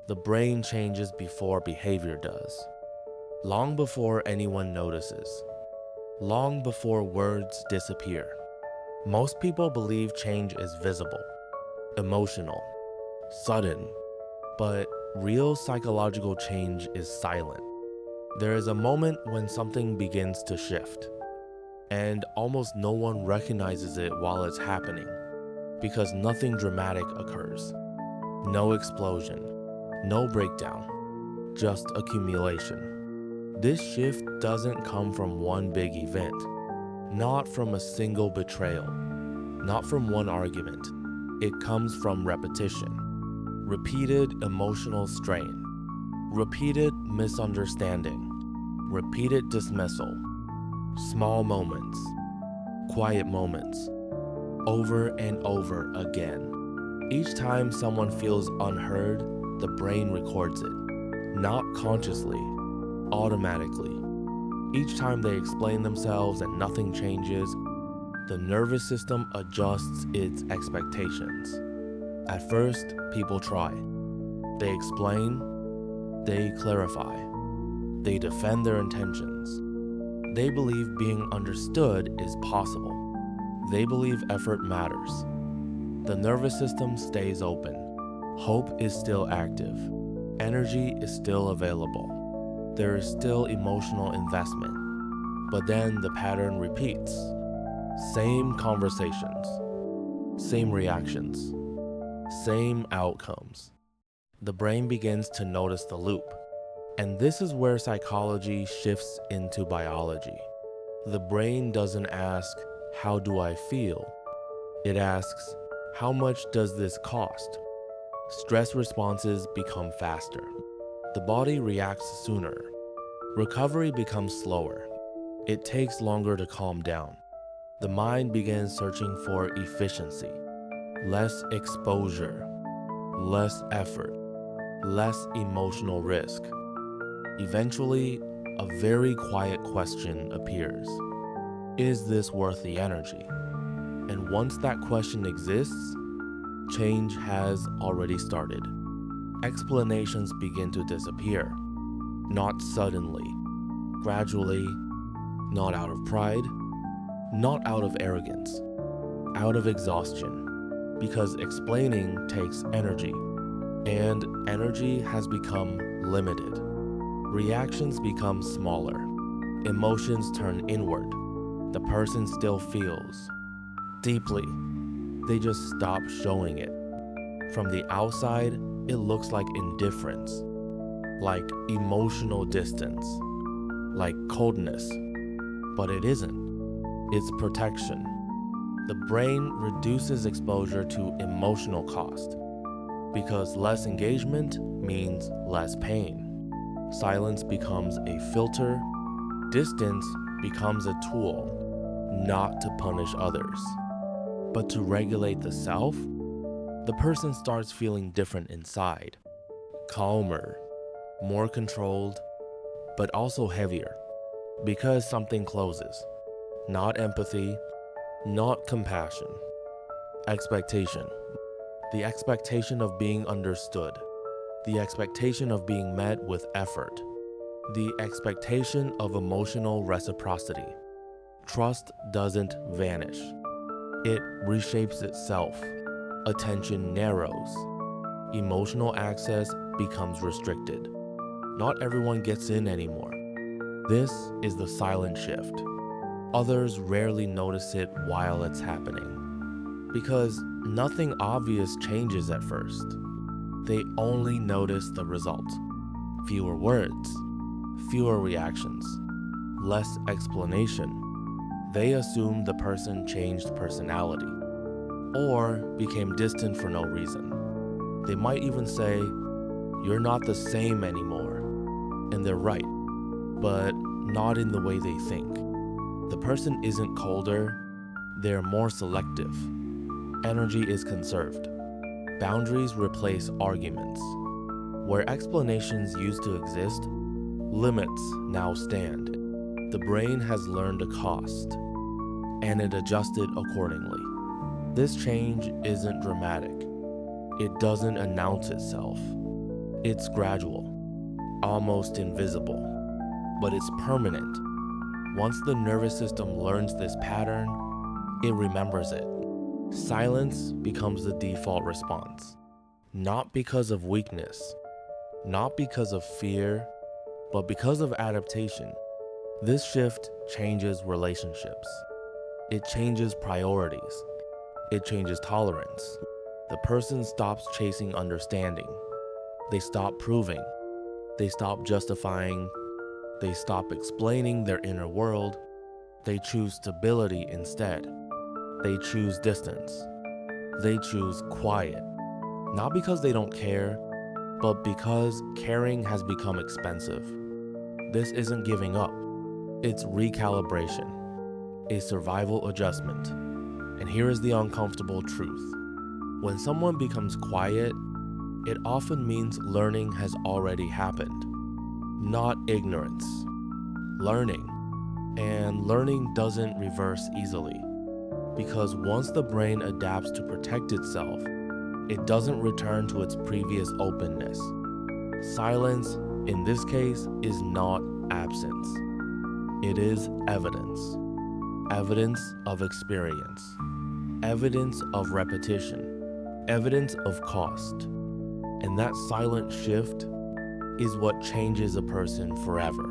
The brain changes before behavior does, long before anyone notices, long before words disappear. Most people believe change is visible, emotional, sudden, but real psychological change is silent. There is a moment when something begins to shift, and almost no one recognizes it while it's happening, because nothing dramatic occurs. No explosion, no breakdown, just accumulation. This shift doesn't come from one big event, not from a single betrayal, not from one argument. It comes from repetition, repeated emotional strain, repeated misunderstanding, repeated dismissal, small moments, quiet moments, over and over again. Each time someone feels unheard, the brain records it, not consciously, automatically. Each time they explain themselves and nothing changes, the nervous system adjusts its expectations. At first, people try. They explain, they clarify, they defend their intentions. They believe being understood is possible. They believe effort matters. The nervous system stays open. Hope is still active. Energy is still available. There is still emotional investment. But then the pattern repeats. Same conversations, same reactions, same outcomes. The brain begins to notice the loop. And this is where psychology shifts into biology. The brain doesn't ask, "How do I feel?" It asks, "How much does this cost?" Stress responses become faster. The body reacts sooner. Recovery becomes slower. It takes longer to calm down. The mind begins searching for efficiency, less exposure, less effort, less emotional risk. Eventually, a very quiet question appears. Is this worth the energy? And once that question exists, change has already started. Explanations begin to disappear, not suddenly, gradually, not out of pride, not out of arrogance, out of exhaustion, because explaining takes energy, and energy has become limited. Reactions become smaller, emotions turn inward. The person still feels deeply, they just stop showing it. From the outside, it looks like indifference, like emotional distance, like coldness, but it isn't. It's protection. The brain reduces exposure to emotional cost because less engagement means less pain. Silence becomes a filter. Distance becomes a tool, not to punish others, but to regulate the self. The person starts feeling different inside, calmer, more controlled, but also heavier, because something closes. Not empathy, not compassion. Expectation. The expectation of being understood. The expectation of being met with effort. The expectation of emotional reciprocity. Trust doesn't vanish. It reshapes itself. Attention narrows. Emotional access becomes restricted. Not everyone gets in anymore. This is the silent shift. Others rarely notice it while it's happening, because nothing obvious changes at first. They only notice the result. Fewer words, fewer reactions, less explanation. They assume the person changed personality or became distant for no reason. They might even say, "You're not the same anymore." And they're right, but not in the way they think. The person isn't colder, they're more selective. Energy is conserved. Boundaries replace arguments. Where explanations used to exist, limits now stand. The brain has learned a cost, and it adjusted accordingly. This change isn't dramatic. It doesn't announce itself. It's gradual, almost invisible, but it's permanent. Once the nervous system learns this pattern, it remembers it. Silence becomes the default response, not because of weakness, not because of fear, but because of adaptation. This shift changes relationships. It changes priorities. It changes tolerance. The person stops chasing understanding. They stop proving. They stop justifying. They stop explaining their inner world. They choose stability instead. They choose distance. They choose quiet. Not because they don't care, but because caring has become expensive. This isn't giving up. It's recalibration, a survival adjustment. And here is the uncomfortable truth. When someone becomes quiet, it often means learning has already happened, not ignorance. Learning. And learning doesn't reverse easily, because once the brain adapts to protect itself, it doesn't return to its previous openness. Silence, in this case, is not absence. It is evidence. Evidence of experience. Evidence of repetition. Evidence of cost. And that silent shift is what changes a person forever.